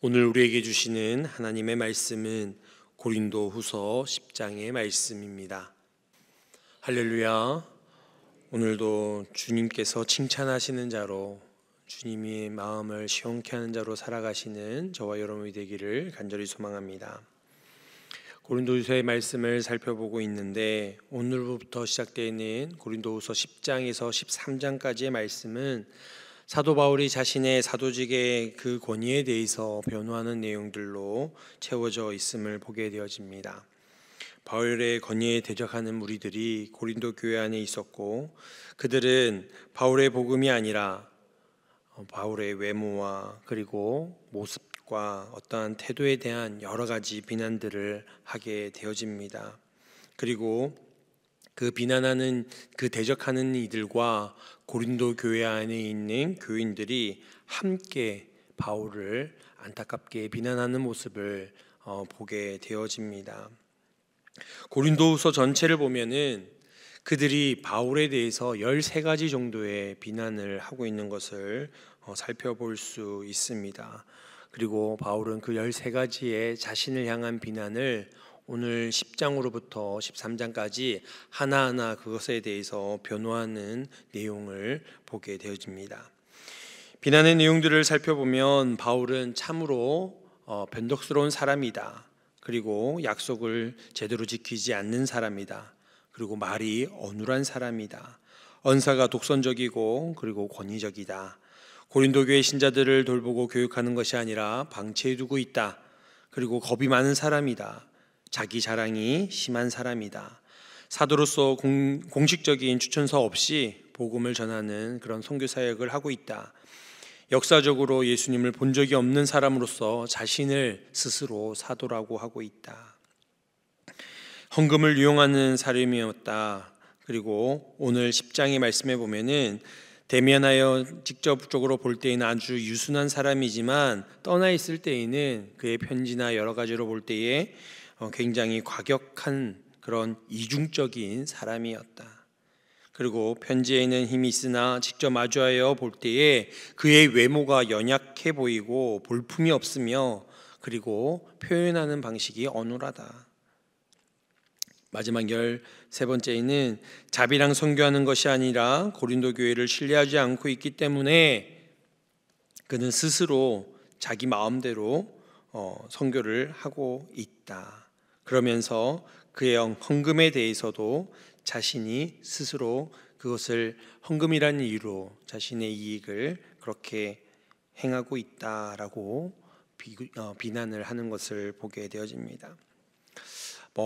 오늘 우리에게 주시는 하나님의 말씀은 고린도후서 10장의 말씀입니다. 할렐루야. 오늘도 주님께서 칭찬하시는 자로, 주님이 마음을 시원케 하는 자로 살아가시는 저와 여러분이 되기를 간절히 소망합니다. 고린도후서의 말씀을 살펴보고 있는데, 오늘부터 시작되는 고린도후서 10장에서 13장까지의 말씀은 사도 바울이 자신의 사도직의 그 권위에 대해서 변호하는 내용들로 채워져 있음을 보게 되어집니다. 바울의 권위에 대적하는 무리들이 고린도 교회 안에 있었고, 그들은 바울의 복음이 아니라 바울의 외모와 그리고 모습과 어떠한 태도에 대한 여러 가지 비난들을 하게 되어집니다. 그리고 그 비난하는, 그 대적하는 이들과 고린도 교회 안에 있는 교인들이 함께 바울을 안타깝게 비난하는 모습을 보게 되어집니다. 고린도후서 전체를 보면은 그들이 바울에 대해서 13가지 정도의 비난을 하고 있는 것을 살펴볼 수 있습니다. 그리고 바울은 그 13가지의 자신을 향한 비난을 오늘 10장으로부터 13장까지 하나하나 그것에 대해서 변호하는 내용을 보게 되어집니다. 비난의 내용들을 살펴보면 바울은 참으로 변덕스러운 사람이다. 그리고 약속을 제대로 지키지 않는 사람이다. 그리고 말이 어눌한 사람이다. 언사가 독선적이고 그리고 권위적이다. 고린도 교회 신자들을 돌보고 교육하는 것이 아니라 방치해두고 있다. 그리고 겁이 많은 사람이다. 자기 자랑이 심한 사람이다. 사도로서 공식적인 추천서 없이 복음을 전하는 그런 선교 사역을 하고 있다. 역사적으로 예수님을 본 적이 없는 사람으로서 자신을 스스로 사도라고 하고 있다. 헌금을 유용하는 사람이었다. 그리고 오늘 10장의 말씀에 보면은 대면하여 직접적으로 볼 때에는 아주 유순한 사람이지만 떠나 있을 때에는 그의 편지나 여러 가지로 볼 때에 굉장히 과격한 그런 이중적인 사람이었다. 그리고 편지에는 힘이 있으나 직접 마주하여 볼 때에 그의 외모가 연약해 보이고 볼품이 없으며 그리고 표현하는 방식이 어눌하다. 마지막 13번째는 자비랑 선교하는 것이 아니라 고린도 교회를 신뢰하지 않고 있기 때문에 그는 스스로 자기 마음대로 선교를 하고 있다. 그러면서 그의 헌금에 대해서도 자신이 스스로 그것을 헌금이라는 이유로 자신의 이익을 그렇게 행하고 있다라고 비난을 하는 것을 보게 되어집니다.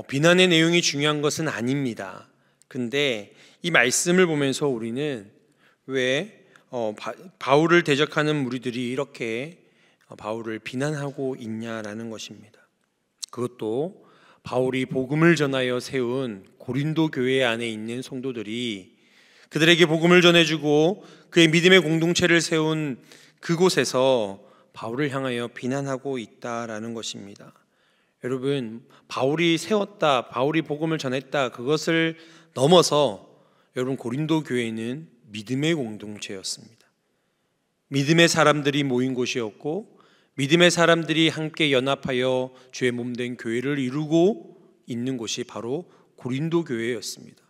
비난의 내용이 중요한 것은 아닙니다. 근데 이 말씀을 보면서 우리는 왜 바울을 대적하는 무리들이 이렇게 바울을 비난하고 있냐라는 것입니다. 그것도 바울이 복음을 전하여 세운 고린도 교회 안에 있는 성도들이 그들에게 복음을 전해주고 그의 믿음의 공동체를 세운 그곳에서 바울을 향하여 비난하고 있다라는 것입니다. 여러분, 바울이 세웠다, 바울이 복음을 전했다, 그것을 넘어서 여러분 고린도 교회는 믿음의 공동체였습니다. 믿음의 사람들이 모인 곳이었고 믿음의 사람들이 함께 연합하여 주의 몸된 교회를 이루고 있는 곳이 바로 고린도 교회였습니다.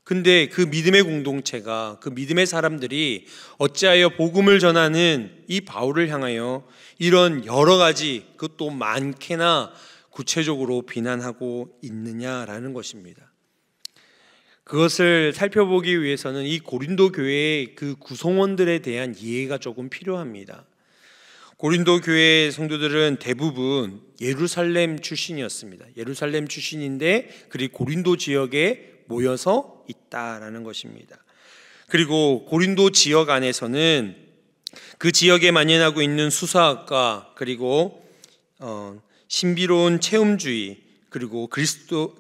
근데 그 믿음의 공동체가, 그 믿음의 사람들이 어찌하여 복음을 전하는 이 바울을 향하여 이런 여러 가지, 그것도 많게나 구체적으로 비난하고 있느냐라는 것입니다. 그것을 살펴보기 위해서는 이 고린도 교회의 그 구성원들에 대한 이해가 조금 필요합니다. 고린도 교회 성도들은 대부분 예루살렘 출신이었습니다. 예루살렘 출신인데 그리고 고린도 지역에 모여서 있다라는 것입니다. 그리고 고린도 지역 안에서는 그 지역에 만연하고 있는 수사학과 그리고 신비로운 체험주의 그리고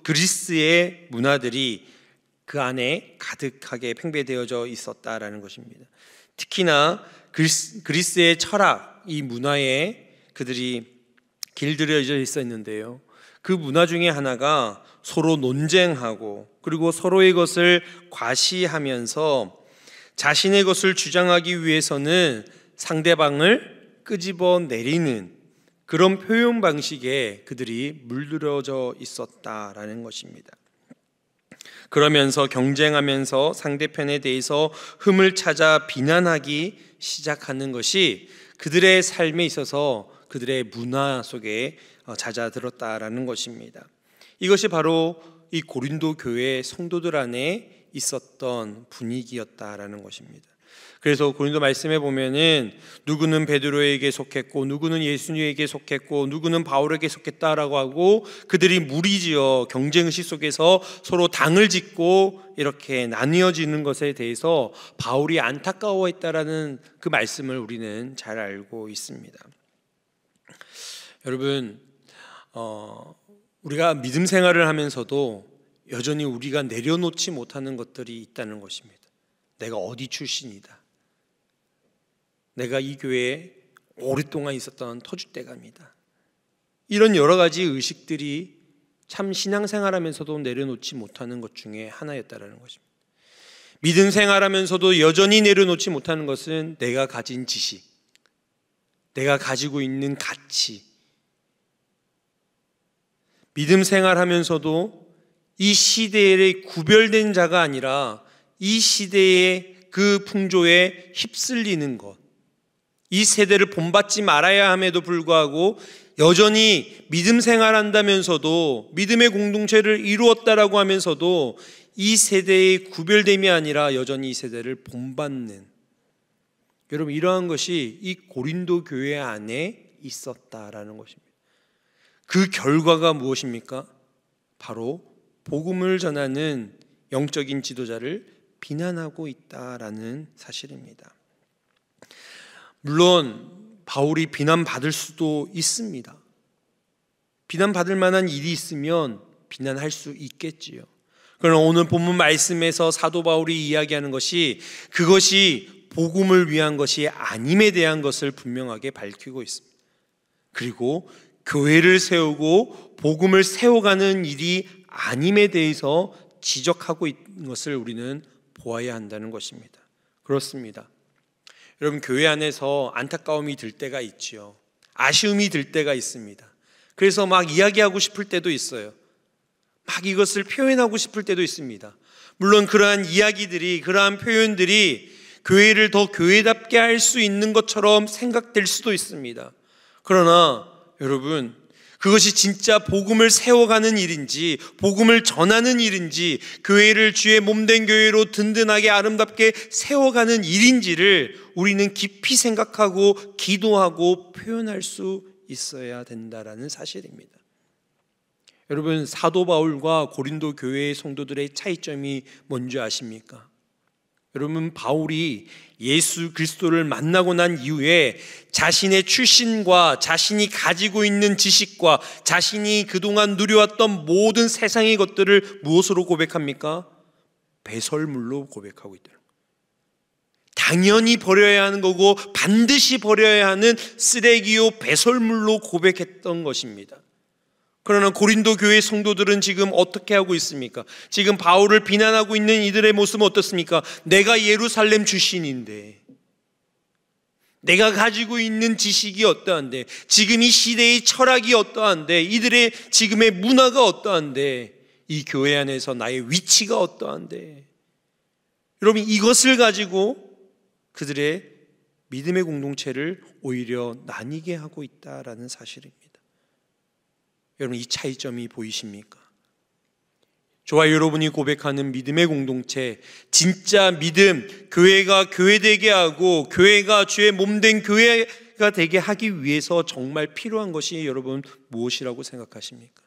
그리스의 문화들이 그 안에 가득하게 팽배되어져 있었다라는 것입니다. 특히나 그리스의 철학, 이 문화에 그들이 길들여져 있었는데요. 그 문화 중에 하나가 서로 논쟁하고 그리고 서로의 것을 과시하면서 자신의 것을 주장하기 위해서는 상대방을 끄집어 내리는 그런 표현 방식에 그들이 물들어져 있었다라는 것입니다. 그러면서 경쟁하면서 상대편에 대해서 흠을 찾아 비난하기 시작하는 것이 그들의 삶에 있어서 그들의 문화 속에 잦아들었다라는 것입니다. 이것이 바로 이 고린도 교회 성도들 안에 있었던 분위기였다라는 것입니다. 그래서 고린도 말씀에 보면은 누구는 베드로에게 속했고 누구는 예수님에게 속했고 누구는 바울에게 속했다라고 하고 그들이 무리지어 경쟁의식 속에서 서로 당을 짓고 이렇게 나뉘어지는 것에 대해서 바울이 안타까워했다라는 그 말씀을 우리는 잘 알고 있습니다. 여러분, 우리가 믿음 생활을 하면서도 여전히 우리가 내려놓지 못하는 것들이 있다는 것입니다. 내가 어디 출신이다. 내가 이 교회에 오랫동안 있었던 터줏대감이다. 이런 여러 가지 의식들이 참 신앙생활하면서도 내려놓지 못하는 것 중에 하나였다라는 것입니다. 믿음 생활하면서도 여전히 내려놓지 못하는 것은 내가 가진 지식, 내가 가지고 있는 가치. 믿음 생활하면서도 이 시대에 구별된 자가 아니라 이 시대의 그 풍조에 휩쓸리는 것, 이 세대를 본받지 말아야 함에도 불구하고 여전히 믿음 생활한다면서도 믿음의 공동체를 이루었다라고 하면서도 이 세대의 구별됨이 아니라 여전히 이 세대를 본받는, 여러분 이러한 것이 이 고린도 교회 안에 있었다라는 것입니다. 그 결과가 무엇입니까? 바로 복음을 전하는 영적인 지도자를 비난하고 있다라는 사실입니다. 물론 바울이 비난받을 수도 있습니다. 비난받을 만한 일이 있으면 비난할 수 있겠지요. 그러나 오늘 본문 말씀에서 사도 바울이 이야기하는 것이 그것이 복음을 위한 것이 아님에 대한 것을 분명하게 밝히고 있습니다. 그리고 교회를 세우고 복음을 세워가는 일이 아님에 대해서 지적하고 있는 것을 우리는 보아야 한다는 것입니다. 그렇습니다. 여러분 교회 안에서 안타까움이 들 때가 있지요. 아쉬움이 들 때가 있습니다. 그래서 막 이야기하고 싶을 때도 있어요. 막 이것을 표현하고 싶을 때도 있습니다. 물론 그러한 이야기들이, 그러한 표현들이 교회를 더 교회답게 할 수 있는 것처럼 생각될 수도 있습니다. 그러나 여러분 그것이 진짜 복음을 세워가는 일인지 복음을 전하는 일인지 교회를 주의 몸된 교회로 든든하게 아름답게 세워가는 일인지를 우리는 깊이 생각하고 기도하고 표현할 수 있어야 된다라는 사실입니다. 여러분 사도 바울과 고린도 교회의 성도들의 차이점이 뭔지 아십니까? 여러분 바울이 예수 그리스도를 만나고 난 이후에 자신의 출신과 자신이 가지고 있는 지식과 자신이 그동안 누려왔던 모든 세상의 것들을 무엇으로 고백합니까? 배설물로 고백하고 있다. 당연히 버려야 하는 거고 반드시 버려야 하는 쓰레기요 배설물로 고백했던 것입니다. 그러나 고린도 교회 성도들은 지금 어떻게 하고 있습니까? 지금 바울을 비난하고 있는 이들의 모습은 어떻습니까? 내가 예루살렘 출신인데, 내가 가지고 있는 지식이 어떠한데, 지금 이 시대의 철학이 어떠한데, 이들의 지금의 문화가 어떠한데, 이 교회 안에서 나의 위치가 어떠한데, 여러분 이것을 가지고 그들의 믿음의 공동체를 오히려 나뉘게 하고 있다라는 사실입니다. 여러분 이 차이점이 보이십니까? 저와 여러분이 고백하는 믿음의 공동체, 진짜 믿음, 교회가 교회되게 하고 교회가 주의 몸된 교회가 되게 하기 위해서 정말 필요한 것이 여러분 무엇이라고 생각하십니까?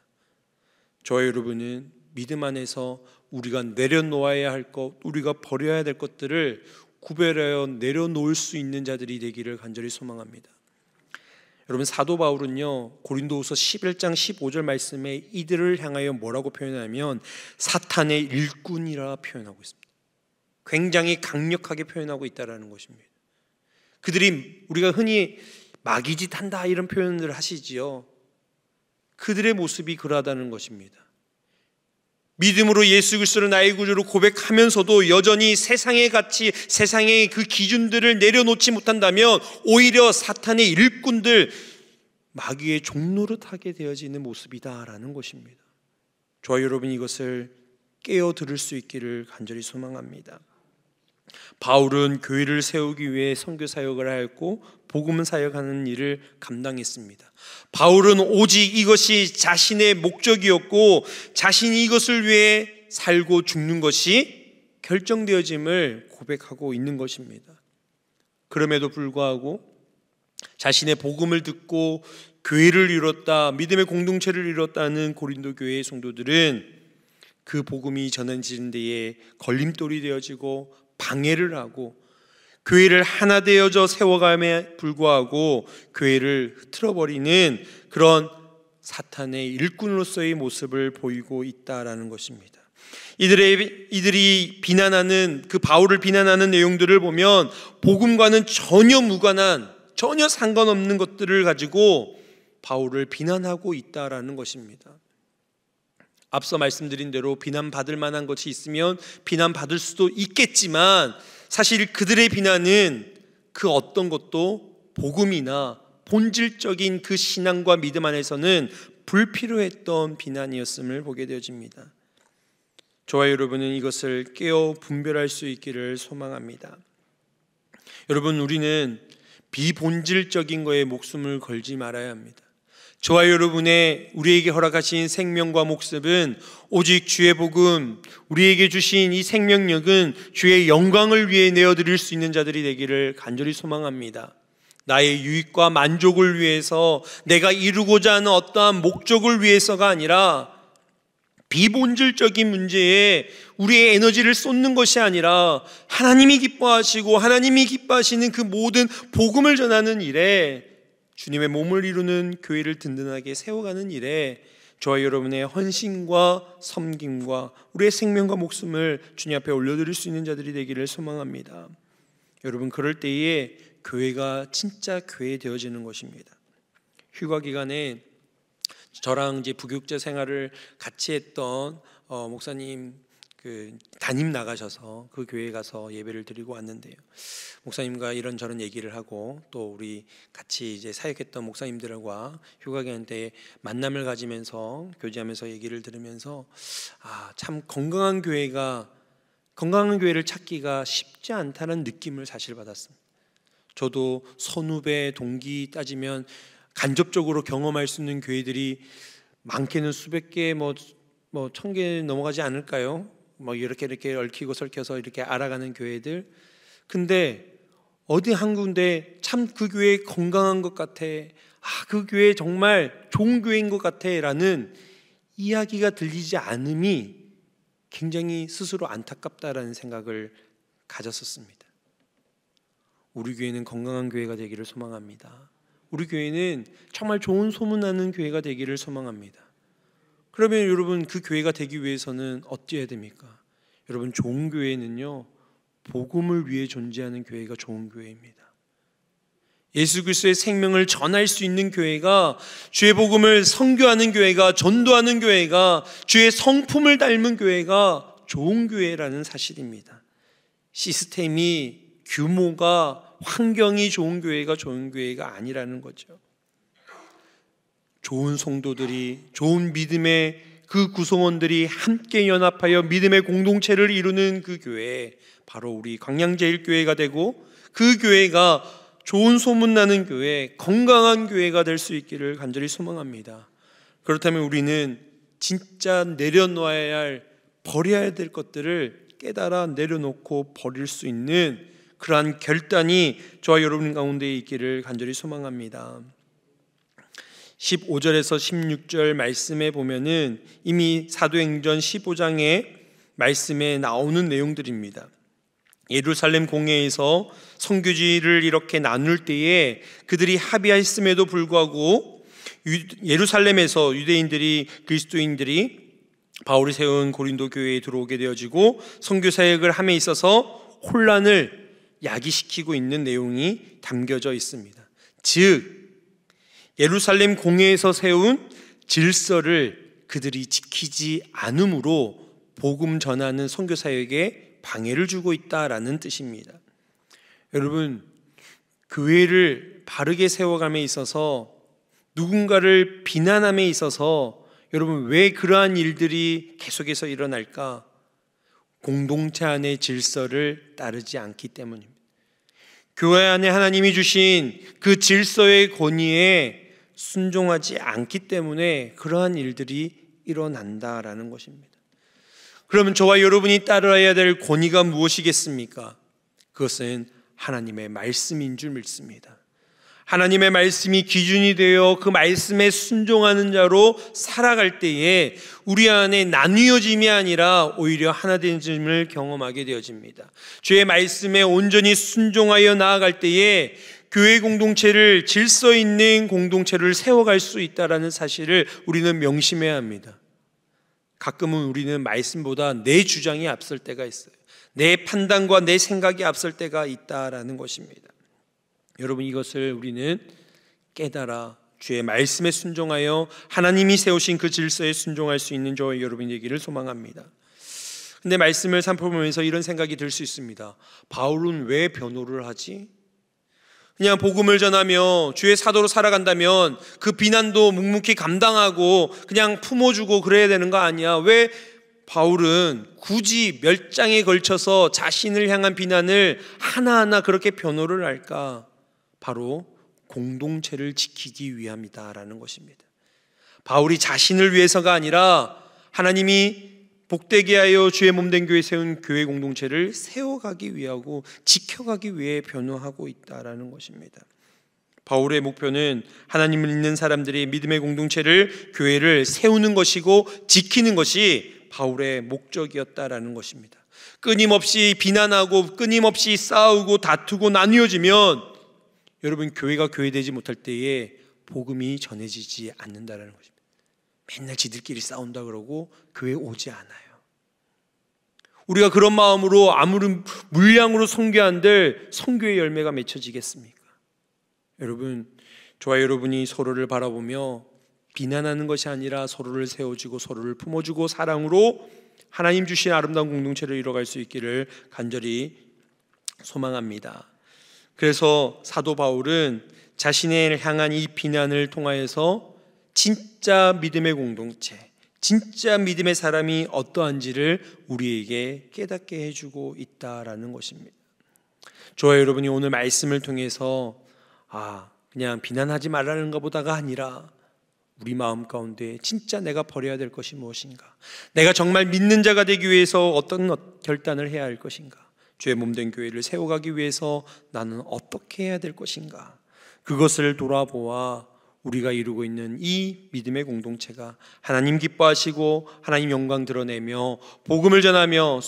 저와 여러분은 믿음 안에서 우리가 내려놓아야 할 것, 우리가 버려야 될 것들을 구별하여 내려놓을 수 있는 자들이 되기를 간절히 소망합니다. 여러분 사도 바울은요 고린도후서 11장 15절 말씀에 이들을 향하여 뭐라고 표현하면 사탄의 일꾼이라 표현하고 있습니다. 굉장히 강력하게 표현하고 있다는 것입니다. 그들이 우리가 흔히 마귀짓 한다 이런 표현을 하시지요. 그들의 모습이 그러하다는 것입니다. 믿음으로 예수 그리스도를 나의 구주로 고백하면서도 여전히 세상의 가치, 세상의 그 기준들을 내려놓지 못한다면 오히려 사탄의 일꾼들, 마귀의 종노릇하게 되어지는 모습이다라는 것입니다. 저와 여러분이 이것을 깨어 들을 수 있기를 간절히 소망합니다. 바울은 교회를 세우기 위해 선교 사역을 하였고 복음 사역하는 일을 감당했습니다. 바울은 오직 이것이 자신의 목적이었고 자신이 이것을 위해 살고 죽는 것이 결정되어짐을 고백하고 있는 것입니다. 그럼에도 불구하고 자신의 복음을 듣고 교회를 이뤘다, 믿음의 공동체를 이뤘다는 고린도 교회의 성도들은 그 복음이 전해지는 데에 걸림돌이 되어지고 방해를 하고 교회를 하나 되어져 세워감에 불구하고 교회를 흐트러버리는 그런 사탄의 일꾼으로서의 모습을 보이고 있다라는 것입니다. 이들이 비난하는, 그 바울을 비난하는 내용들을 보면 복음과는 전혀 무관한, 전혀 상관없는 것들을 가지고 바울을 비난하고 있다라는 것입니다. 앞서 말씀드린 대로 비난받을 만한 것이 있으면 비난받을 수도 있겠지만 사실 그들의 비난은 그 어떤 것도 복음이나 본질적인 그 신앙과 믿음 안에서는 불필요했던 비난이었음을 보게 되어집니다. 저와 여러분은 이것을 깨어 분별할 수 있기를 소망합니다. 여러분, 우리는 비본질적인 거에 목숨을 걸지 말아야 합니다. 저와 여러분의 우리에게 허락하신 생명과 목숨은 오직 주의 복음, 우리에게 주신 이 생명력은 주의 영광을 위해 내어드릴 수 있는 자들이 되기를 간절히 소망합니다. 나의 유익과 만족을 위해서, 내가 이루고자 하는 어떠한 목적을 위해서가 아니라 비본질적인 문제에 우리의 에너지를 쏟는 것이 아니라 하나님이 기뻐하시고 하나님이 기뻐하시는 그 모든 복음을 전하는 일에, 주님의 몸을 이루는 교회를 든든하게 세워가는 일에 저와 여러분의 헌신과 섬김과 우리의 생명과 목숨을 주님 앞에 올려드릴 수 있는 자들이 되기를 소망합니다. 여러분, 그럴 때에 교회가 진짜 교회 되어지는 것입니다. 휴가 기간에 저랑 이제 부교육자 생활을 같이 했던 목사님 담임 나가셔서 그 교회에 가서 예배를 드리고 왔는데요. 목사님과 이런저런 얘기를 하고 또 우리 같이 이제 사역했던 목사님들과 휴가 기간 때 만남을 가지면서 교제하면서 얘기를 들으면서 참 건강한 교회를 찾기가 쉽지 않다는 느낌을 사실 받았습니다. 저도 선후배 동기 따지면 간접적으로 경험할 수 있는 교회들이 많게는 수백 개, 뭐 1000개 넘어가지 않을까요? 이렇게 얽히고 설켜서 이렇게 알아가는 교회들. 근데 어디 한 군데 참 그 교회 건강한 것 같아, 그 교회 정말 좋은 교회인 것 같아 라는 이야기가 들리지 않음이 굉장히 스스로 안타깝다라는 생각을 가졌었습니다. 우리 교회는 건강한 교회가 되기를 소망합니다. 우리 교회는 정말 좋은 소문나는 교회가 되기를 소망합니다. 그러면 여러분, 그 교회가 되기 위해서는 어찌해야 됩니까? 여러분, 좋은 교회는요, 복음을 위해 존재하는 교회가 좋은 교회입니다. 예수 그리스도의 생명을 전할 수 있는 교회가, 주의 복음을 선교하는 교회가, 전도하는 교회가, 주의 성품을 닮은 교회가 좋은 교회라는 사실입니다. 시스템이, 규모가, 환경이 좋은 교회가 좋은 교회가 아니라는 거죠. 좋은 성도들이, 좋은 믿음의 그 구성원들이 함께 연합하여 믿음의 공동체를 이루는 그 교회, 바로 우리 광양제일교회가 되고, 그 교회가 좋은 소문나는 교회, 건강한 교회가 될 수 있기를 간절히 소망합니다. 그렇다면 우리는 진짜 내려놓아야 할, 버려야 될 것들을 깨달아 내려놓고 버릴 수 있는 그러한 결단이 저와 여러분 가운데 있기를 간절히 소망합니다. 15절에서 16절 말씀에 보면은 이미 사도행전 15장의 말씀에 나오는 내용들입니다. 예루살렘 공회에서 선교지를 이렇게 나눌 때에 그들이 합의했음에도 불구하고 예루살렘에서 유대인들이, 그리스도인들이 바울이 세운 고린도 교회에 들어오게 되어지고 선교 사역을 함에 있어서 혼란을 야기시키고 있는 내용이 담겨져 있습니다. 즉 예루살렘 공회에서 세운 질서를 그들이 지키지 않음으로 복음 전하는 선교 사역에 방해를 주고 있다라는 뜻입니다. 여러분, 교회를 바르게 세워감에 있어서 누군가를 비난함에 있어서 여러분 왜 그러한 일들이 계속해서 일어날까? 공동체 안의 질서를 따르지 않기 때문입니다. 교회 안에 하나님이 주신 그 질서의 권위에 순종하지 않기 때문에 그러한 일들이 일어난다라는 것입니다. 그러면 저와 여러분이 따라야 될 권위가 무엇이겠습니까? 그것은 하나님의 말씀인 줄 믿습니다. 하나님의 말씀이 기준이 되어 그 말씀에 순종하는 자로 살아갈 때에 우리 안에 나뉘어짐이 아니라 오히려 하나 되어짐을 경험하게 되어집니다. 주의 말씀에 온전히 순종하여 나아갈 때에 교회 공동체를, 질서 있는 공동체를 세워갈 수 있다는 사실을 우리는 명심해야 합니다. 가끔은 우리는 말씀보다 내 주장이 앞설 때가 있어요. 내 판단과 내 생각이 앞설 때가 있다라는 것입니다. 여러분, 이것을 우리는 깨달아 주의 말씀에 순종하여 하나님이 세우신 그 질서에 순종할 수 있는 저와 여러분 되기를 소망합니다. 근데 말씀을 살펴보면서 이런 생각이 들 수 있습니다. 바울은 왜 변호를 하지? 그냥 복음을 전하며 주의 사도로 살아간다면 그 비난도 묵묵히 감당하고 그냥 품어주고 그래야 되는 거 아니야? 왜 바울은 굳이 몇 장에 걸쳐서 자신을 향한 비난을 하나하나 그렇게 변호를 할까? 바로 공동체를 지키기 위함이다라는 것입니다. 바울이 자신을 위해서가 아니라 하나님이 복되게 하여 주의 몸된 교회 세운 교회 공동체를 세워가기 위하고 지켜가기 위해 변호하고 있다라는 것입니다. 바울의 목표는 하나님을 믿는 사람들이 믿음의 공동체를, 교회를 세우는 것이고 지키는 것이 바울의 목적이었다라는 것입니다. 끊임없이 비난하고 끊임없이 싸우고 다투고 나뉘어지면 여러분, 교회가 교회되지 못할 때에 복음이 전해지지 않는다라는 것입니다. 맨날 지들끼리 싸운다 그러고 교회 오지 않아요. 우리가 그런 마음으로 아무리 물량으로 선교한들 선교의 열매가 맺혀지겠습니까? 여러분, 저와 여러분이 서로를 바라보며 비난하는 것이 아니라 서로를 세워주고 서로를 품어주고 사랑으로 하나님 주신 아름다운 공동체를 이뤄갈 수 있기를 간절히 소망합니다. 그래서 사도 바울은 자신을 향한 이 비난을 통하여서 진짜 믿음의 공동체, 진짜 믿음의 사람이 어떠한지를 우리에게 깨닫게 해주고 있다라는 것입니다. 저와 여러분이 오늘 말씀을 통해서 그냥 비난하지 말라는 것보다가 아니라 우리 마음 가운데 진짜 내가 버려야 될 것이 무엇인가, 내가 정말 믿는 자가 되기 위해서 어떤 결단을 해야 할 것인가, 주의 몸된 교회를 세워가기 위해서 나는 어떻게 해야 될 것인가, 그것을 돌아보아 우리가 이루고 있는 이 믿음의 공동체가 하나님 기뻐하시고 하나님 영광 드러내며 복음을 전하며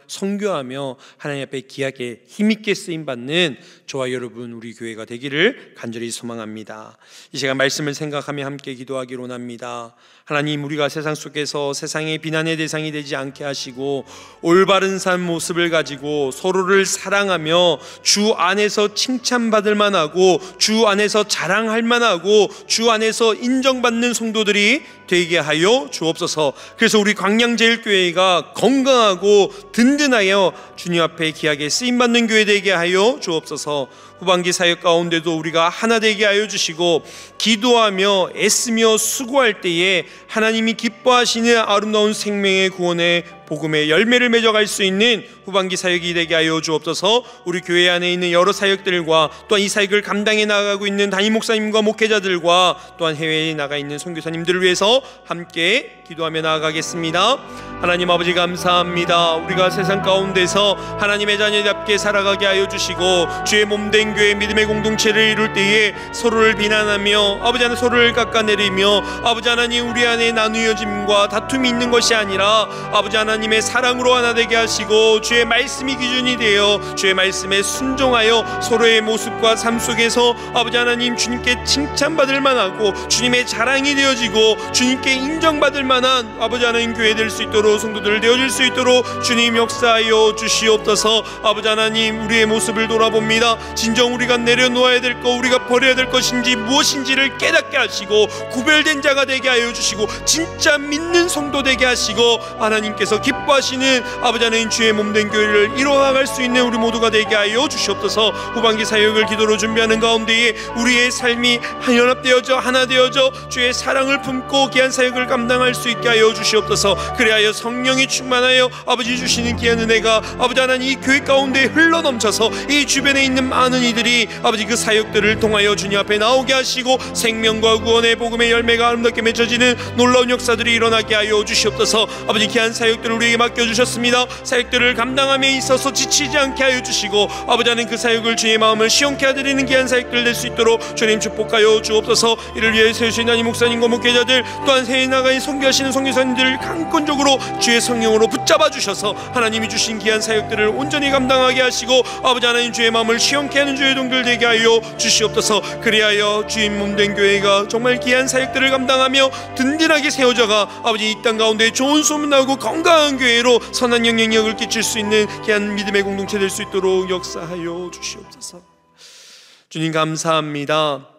선교하며 하나님 앞에 귀하게 힘있게 쓰임받는 저와 여러분 우리 교회가 되기를 간절히 소망합니다. 이 시간 말씀을 생각하며 함께 기도하기로 원합니다. 하나님, 우리가 세상 속에서 세상의 비난의 대상이 되지 않게 하시고 올바른 삶 모습을 가지고 서로를 사랑하며 주 안에서 칭찬받을 만하고 주 안에서 자랑할 만하고 주 안에서 인정받는 성도들이 되게 하여 주옵소서. 그래서 우리 광양제일교회가 건강하고 든든하여 주님 앞에 귀하게 쓰임받는 교회 되게 하여 주옵소서. 후반기 사역 가운데도 우리가 하나 되게 하여 주시고 기도하며 애쓰며 수고할 때에 하나님이 기뻐하시는 아름다운 생명의 구원의 복음의 열매를 맺어갈 수 있는 후반기 사역이 되게 하여 주옵소서. 우리 교회 안에 있는 여러 사역들과 또한 이 사역을 감당해 나가고 있는 담임 목사님과 목회자들과 또한 해외에 나가 있는 선교사님들을 위해서 함께 기도하며 나아가겠습니다. 하나님 아버지, 감사합니다. 우리가 세상 가운데서 하나님의 자녀답게 살아가게 하여 주시고 주의 몸된 교회 믿음의 공동체를 이룰 때에 서로를 비난하며 아버지 하나님 서로를 깎아내리며 아버지 하나님 우리 안에 나누어짐과 다툼이 있는 것이 아니라 아버지 하나님의 사랑으로 하나 되게 하시고 주의 말씀이 기준이 되어 주의 말씀에 순종하여 서로의 모습과 삶 속에서 아버지 하나님 주님께 칭찬받을 만하고 주님의 자랑이 되어지고 주님 주님께 인정받을 만한 아버지 하나님 교회 될 수 있도록, 성도들 되어질 수 있도록 주님 역사하여 주시옵소서. 아버지 하나님, 우리의 모습을 돌아봅니다. 진정 우리가 내려놓아야 될 것, 우리가 버려야 될 것인지 무엇인지를 깨닫게 하시고 구별된 자가 되게 하여 주시고 진짜 믿는 성도 되게 하시고 하나님께서 기뻐하시는 아버지 하나님 주의 몸된 교회를 이뤄나갈 수 있는 우리 모두가 되게 하여 주시옵소서. 후반기 사역을 기도로 준비하는 가운데에 우리의 삶이 연합되어져 하나 되어져 주의 사랑을 품고 귀한 사역을 감당할 수 있게 하여 주시옵소서. 그리하여 성령이 충만하여 아버지 주시는 귀한 은혜가 아버지 하나님 이 교회 가운데 흘러넘쳐서 이 주변에 있는 많은 이들이 아버지 그 사역들을 통하여 주님 앞에 나오게 하시고 생명과 구원의 복음의 열매가 아름답게 맺혀지는 놀라운 역사들이 일어나게 하여 주시옵소서. 아버지 귀한 사역들을 우리에게 맡겨주셨습니다. 사역들을 감당함에 있어서 지치지 않게 하여 주시고 아버지 하나님 그 사역을 주의 마음을 시원케 하드리는 귀한 사역들 될 수 있도록 주님 축복하여 주옵소서. 이를 위해 세우신 하나님 목사님과 목회자들 또한 새해 나가인 선교하시는 선교사님들을 강권적으로 주의 성령으로 붙잡아 주셔서 하나님이 주신 귀한 사역들을 온전히 감당하게 하시고 아버지 하나님 주의 마음을 시원케 하는 주의 동들 되게 하여 주시옵소서. 그리하여 주인 몸된 교회가 정말 귀한 사역들을 감당하며 든든하게 세워져가 아버지 이 땅 가운데 좋은 소문나고 건강한 교회로 선한 영향력을 끼칠 수 있는 귀한 믿음의 공동체 될 수 있도록 역사하여 주시옵소서. 주님 감사합니다.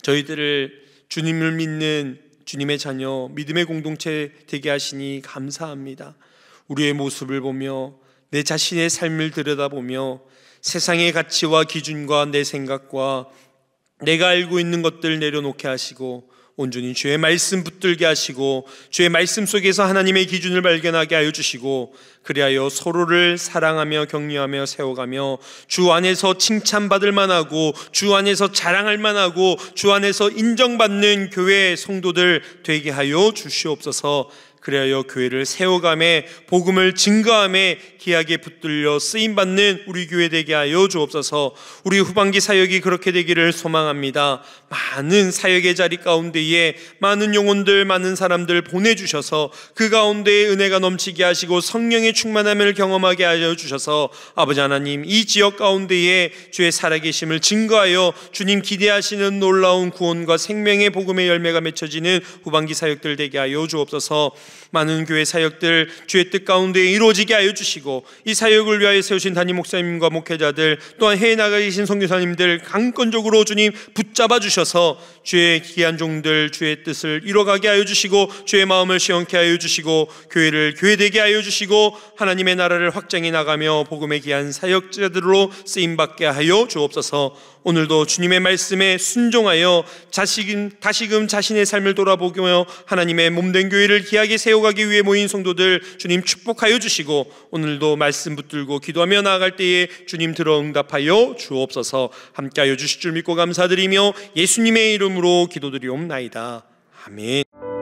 저희들을 주님을 믿는 주님의 자녀, 믿음의 공동체 되게 하시니 감사합니다. 우리의 모습을 보며 내 자신의 삶을 들여다보며 세상의 가치와 기준과 내 생각과 내가 알고 있는 것들 내려놓게 하시고 온전히 주의 말씀 붙들게 하시고 주의 말씀 속에서 하나님의 기준을 발견하게 하여 주시고 그리하여 서로를 사랑하며 격려하며 세워가며 주 안에서 칭찬받을 만하고 주 안에서 자랑할 만하고 주 안에서 인정받는 교회 성도들 되게 하여 주시옵소서. 그리하여 교회를 세워감에 복음을 증거함에 귀하게 붙들려 쓰임받는 우리 교회 되게 하여 주옵소서. 우리 후반기 사역이 그렇게 되기를 소망합니다. 많은 사역의 자리 가운데에 많은 영혼들, 많은 사람들 보내주셔서 그 가운데에 은혜가 넘치게 하시고 성령의 충만함을 경험하게 하여 주셔서 아버지 하나님 이 지역 가운데에 주의 살아계심을 증거하여 주님 기대하시는 놀라운 구원과 생명의 복음의 열매가 맺혀지는 후반기 사역들 되게 하여 주옵소서. 많은 교회 사역들 주의 뜻 가운데 이루어지게 하여 주시고 이 사역을 위하여 세우신 담임 목사님과 목회자들 또한 해외 나가 계신 선교사님들 강권적으로 주님 붙잡아 주셔서 주의 귀한 종들 주의 뜻을 이뤄가게 하여 주시고 주의 마음을 시원케 하여 주시고 교회를 교회되게 하여 주시고 하나님의 나라를 확장해 나가며 복음의 귀한 사역자들로 쓰임받게 하여 주옵소서. 오늘도 주님의 말씀에 순종하여 다시금 자신의 삶을 돌아보며 하나님의 몸된 교회를 귀하게 세워가기 위해 모인 성도들 주님 축복하여 주시고 오늘도 말씀 붙들고 기도하며 나아갈 때에 주님 들어 응답하여 주옵소서. 함께하여 주실 줄 믿고 감사드리며 예수님의 이름으로 기도드리옵나이다. 아멘.